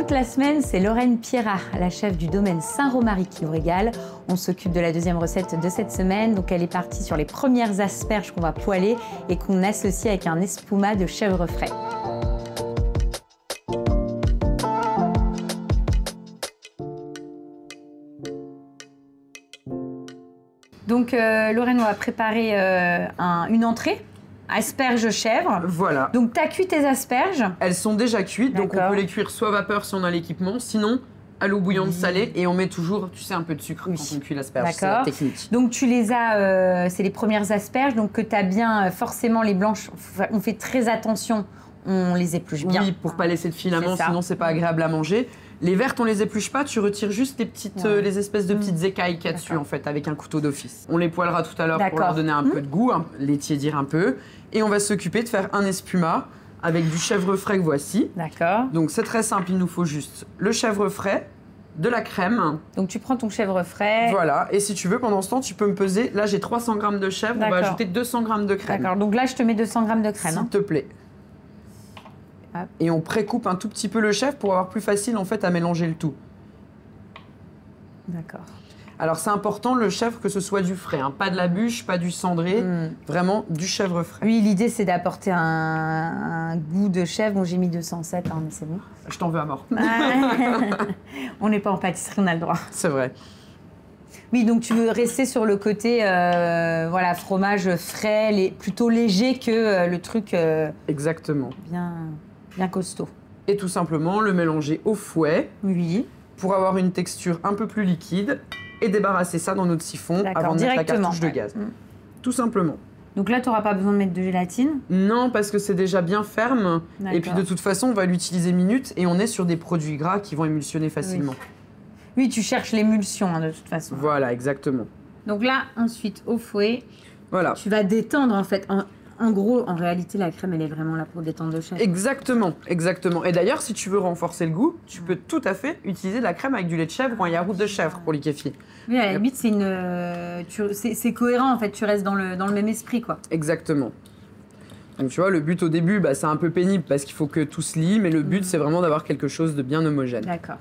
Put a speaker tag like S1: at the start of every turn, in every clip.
S1: toute la semaine, c'est Lorraine Pierrat, la chef du domaine Saint-Romaric qui vous régale. On s'occupe de la deuxième recette de cette semaine. Donc elle est partie sur les premières asperges qu'on va poêler et qu'on associe avec un espuma de chèvre frais. Donc Lorraine, on va préparer une entrée. Asperges chèvre.
S2: Voilà.
S1: Donc, tu as cuit tes asperges? Elles
S2: sont déjà cuites, donc on peut les cuire soit vapeur si on a l'équipement, sinon à l'eau bouillante salée, et on met toujours, tu sais, un peu de sucre quand on cuit l'asperge, c'est la technique.
S1: Donc tu les as, c'est les premières asperges, donc que tu as bien, forcément les blanches, on fait très attention, on les épluche bien.
S2: Oui, pour pas laisser de filaments, sinon c'est pas agréable à manger. Les vertes, on les épluche pas, tu retires juste les petites, les espèces de petites écailles qu'il y a dessus en fait, avec un couteau d'office. On les poêlera tout à l'heure pour leur donner un peu de goût, les tiédir un peu. Et on va s'occuper de faire un espuma avec du chèvre frais que voici.
S1: D'accord.
S2: Donc c'est très simple, il nous faut juste le chèvre frais, de la crème.
S1: Donc tu prends ton chèvre frais.
S2: Voilà, et si tu veux, pendant ce temps, tu peux me peser. Là, j'ai 300 g de chèvre, on va ajouter 200 g de crème.
S1: D'accord, donc là, je te mets 200 g de crème.
S2: S'il te plaît. Hop. Et on précoupe un tout petit peu le chèvre pour avoir plus facile en fait à mélanger le tout.
S1: D'accord.
S2: Alors c'est important le chèvre que ce soit du frais, hein. Pas de la bûche, pas du cendré, vraiment du chèvre frais.
S1: Oui, l'idée c'est d'apporter un goût de chèvre. Bon, j'ai mis 207, hein, mais c'est bon.
S2: Je t'en veux à mort.
S1: On n'est pas en pâtisserie, on a le droit.
S2: C'est vrai.
S1: Oui, donc tu veux rester sur le côté voilà, fromage frais, plutôt léger que le truc
S2: exactement.
S1: Bien costaud.
S2: Et tout simplement le mélanger au fouet.
S1: Oui.
S2: Pour avoir une texture un peu plus liquide et débarrasser ça dans notre siphon avant de mettre la cartouche de gaz. Tout simplement.
S1: Donc là, tu n'auras pas besoin de mettre de gélatine?
S2: Non, parce que c'est déjà bien ferme. Et puis de toute façon, on va l'utiliser minutes et on est sur des produits gras qui vont émulsionner facilement.
S1: Oui, tu cherches l'émulsion hein, de toute façon.
S2: Voilà, exactement.
S1: Donc là, ensuite, au fouet,
S2: voilà.
S1: Tu vas détendre en fait. En gros, en réalité, la crème, elle est vraiment là pour détendre le chèvre.
S2: Exactement, exactement. Et d'ailleurs, si tu veux renforcer le goût, tu peux tout à fait utiliser de la crème avec du lait de chèvre ou un yaourt de chèvre pour liquéfier.
S1: Oui, à la limite, c'est cohérent en fait. Tu restes dans le même esprit, quoi.
S2: Exactement. Donc tu vois, le but au début, bah, c'est un peu pénible parce qu'il faut que tout se lie, mais le but, c'est vraiment d'avoir quelque chose de bien homogène.
S1: D'accord.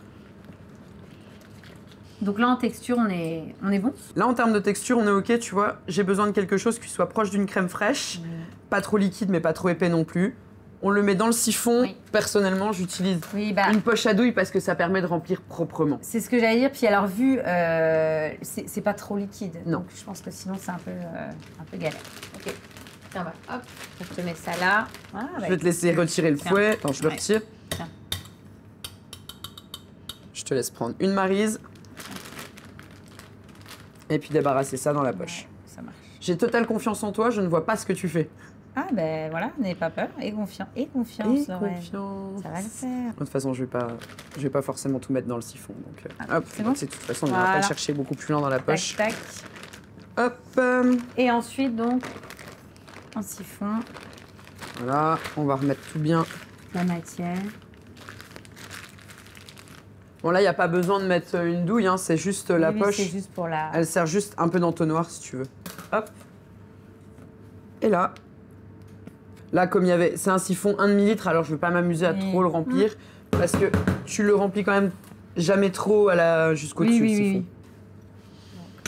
S1: Donc là, en texture, on est bon?
S2: Là, en termes de texture, on est OK, tu vois. J'ai besoin de quelque chose qui soit proche d'une crème fraîche, pas trop liquide, mais pas trop épais non plus. On le met dans le siphon. Oui. Personnellement, j'utilise une poche à douille parce que ça permet de remplir proprement.
S1: C'est ce que j'allais dire. Puis alors, vu, c'est pas trop liquide.
S2: Non.
S1: Donc, je pense que sinon, c'est un peu galère. OK. Tiens, bah, hop, je te mets ça là. Ah,
S2: je vais te laisser retirer le fouet. Attends, je le retire.
S1: Tiens.
S2: Je te laisse prendre une maryse. Et puis débarrasser ça dans la poche.
S1: Ouais, ça marche.
S2: J'ai totale confiance en toi, je ne vois pas ce que tu fais.
S1: Ah ben voilà, n'ayez pas peur, et confiance, Lorraine. Ça va le faire.
S2: De toute façon, je vais pas forcément tout mettre dans le siphon. Donc, hop,
S1: c'est bon.
S2: De toute façon, on ne va pas le chercher beaucoup plus loin dans la poche.
S1: Tac, tac.
S2: Hop.
S1: Et ensuite, donc, un siphon.
S2: Voilà, on va remettre tout bien.
S1: La matière.
S2: Bon, là, il n'y a pas besoin de mettre une douille, hein, c'est juste la poche.
S1: C'est juste pour la...
S2: Elle sert juste un peu d'entonnoir, si tu veux. Hop. Et là, comme il y avait... C'est un siphon 1 demi-litre, alors je ne veux pas m'amuser à trop le remplir, parce que tu le remplis quand même jamais trop jusqu'au-dessus, le siphon.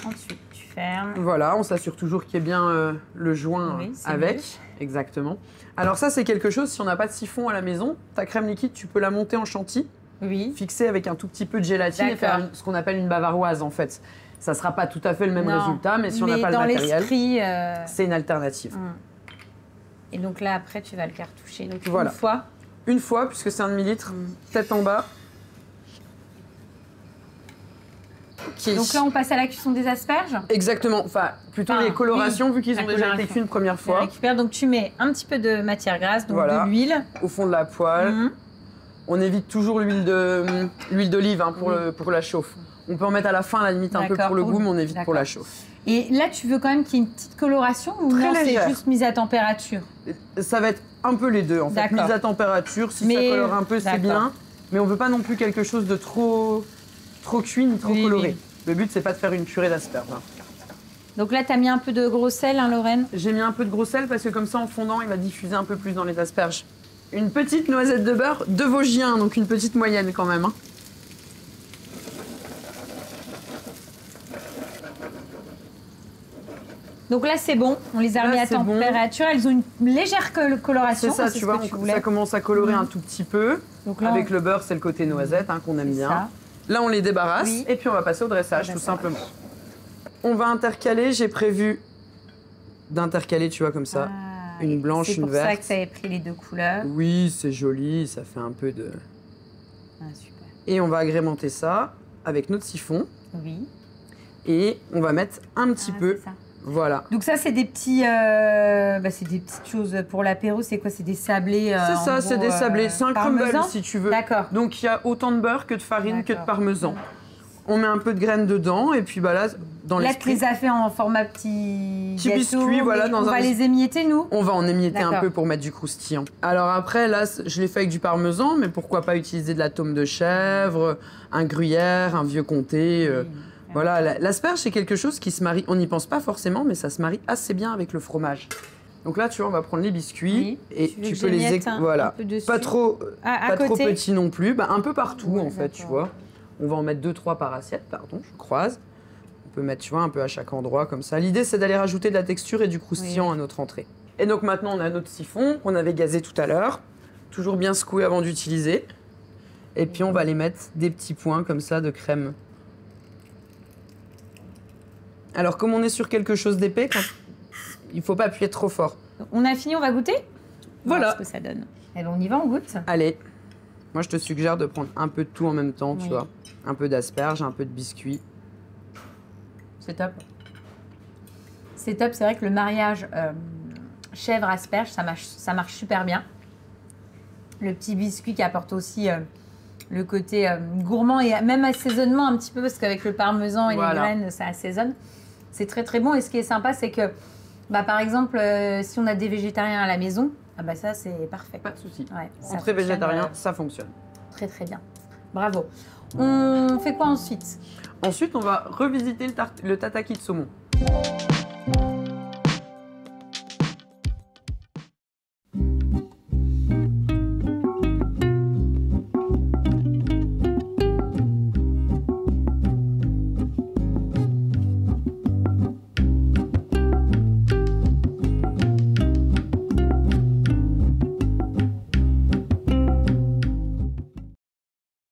S1: Donc, ensuite, tu fermes.
S2: Voilà, on s'assure toujours qu'il y ait bien le joint avec. Mieux. Exactement. Alors ça, c'est quelque chose, si on n'a pas de siphon à la maison, ta crème liquide, tu peux la monter en chantilly.
S1: Oui.
S2: Fixer avec un tout petit peu de gélatine et faire ce qu'on appelle une bavaroise en fait. Ça sera pas tout à fait le même résultat, mais si on n'a pas le matériel, c'est une alternative.
S1: Et donc là après tu vas le cartoucher. Donc
S2: voilà. Une fois, puisque c'est 1 demi-litre, tête en bas.
S1: Okay. Donc là on passe à la cuisson des asperges?
S2: Exactement, enfin plutôt les colorations vu qu'ils ont déjà été cuits une première fois.
S1: Donc tu mets un petit peu de matière grasse, donc de l'huile.
S2: Au fond de la poêle. On évite toujours l'huile d'olive hein, pour la chauffe. On peut en mettre à la fin, à la limite, un peu pour le goût, mais on évite pour la chauffe.
S1: Et là, tu veux quand même qu'il y ait une petite coloration ou non, c'est juste mise à température?
S2: Ça va être un peu les deux, en fait. Mise à température, si ça colore un peu, c'est bien. Mais on veut pas non plus quelque chose de trop cuit ni trop coloré. Le but, c'est pas de faire une purée d'asperges. Hein.
S1: Donc là, tu as mis un peu de gros sel, hein, Lorraine?
S2: J'ai mis un peu de gros sel parce que comme ça, en fondant, il va diffuser un peu plus dans les asperges. une petite noisette de beurre de Vosgien, donc une petite moyenne quand même. Hein.
S1: Donc là, c'est bon. On les a remis à température. Bon. Elles ont une légère coloration.
S2: C'est ça, tu vois, ça commence à colorer un tout petit peu. Donc là, avec le beurre, c'est le côté noisette hein, qu'on aime bien. Ça. Là, on les débarrasse et puis on va passer au dressage, tout simplement. On va intercaler. J'ai prévu d'intercaler, tu vois, comme ça. Une blanche, une verte.
S1: C'est pour ça que tu avais pris les deux couleurs.
S2: Oui, c'est joli. Ça fait un peu de...
S1: super.
S2: Et on va agrémenter ça avec notre siphon.
S1: Oui.
S2: Et on va mettre un petit peu... Voilà.
S1: Donc ça, c'est des petits, c'est des petites choses pour l'apéro. C'est quoi? C'est des sablés.
S2: C'est ça, c'est des sablés. C'est un crumble si tu veux.
S1: D'accord.
S2: Donc il y a autant de beurre que de farine que de parmesan. On met un peu de graines dedans et puis bah là, dans l'esprit...
S1: Là, tu les as fait en format petit gâteau,
S2: biscuit, voilà.
S1: On va les émietter, nous?
S2: On va en émietter un peu pour mettre du croustillant. Alors après, là, je l'ai fait avec du parmesan, mais pourquoi pas utiliser de la tome de chèvre, un gruyère, un vieux comté Voilà, l'asperge, c'est quelque chose qui se marie, on n'y pense pas forcément, mais ça se marie assez bien avec le fromage. Donc là, tu vois, on va prendre les biscuits et tu peux les... Voilà, pas trop petits non plus, un peu partout en fait, tu vois. On va en mettre 2-3 par assiette, pardon, je croise. On peut mettre, tu vois, un peu à chaque endroit comme ça. L'idée, c'est d'aller rajouter de la texture et du croustillant à notre entrée. Et donc maintenant, on a notre siphon qu'on avait gazé tout à l'heure. Toujours bien secoué avant d'utiliser. Et puis, on va les mettre des petits points comme ça de crème. Alors, comme on est sur quelque chose d'épais, il ne faut pas appuyer trop fort.
S1: On a fini, on va goûter?
S2: Voilà.
S1: Ce que ça donne. Et on y va, on goûte?
S2: Allez. Moi, je te suggère de prendre un peu de tout en même temps, tu vois. Un peu d'asperges, un peu de biscuits.
S1: C'est top. C'est top, c'est vrai que le mariage chèvre-asperge, ça marche super bien. Le petit biscuit qui apporte aussi le côté gourmand et même assaisonnement un petit peu, parce qu'avec le parmesan et les graines, ça assaisonne. C'est très très bon. Et ce qui est sympa, c'est que, par exemple, si on a des végétariens à la maison, ça c'est parfait.
S2: Pas de souci.
S1: Ouais,
S2: entrée végétarien, ça fonctionne.
S1: Très très bien. Bravo. On fait quoi ensuite?
S2: Ensuite, on va revisiter le tataki de saumon.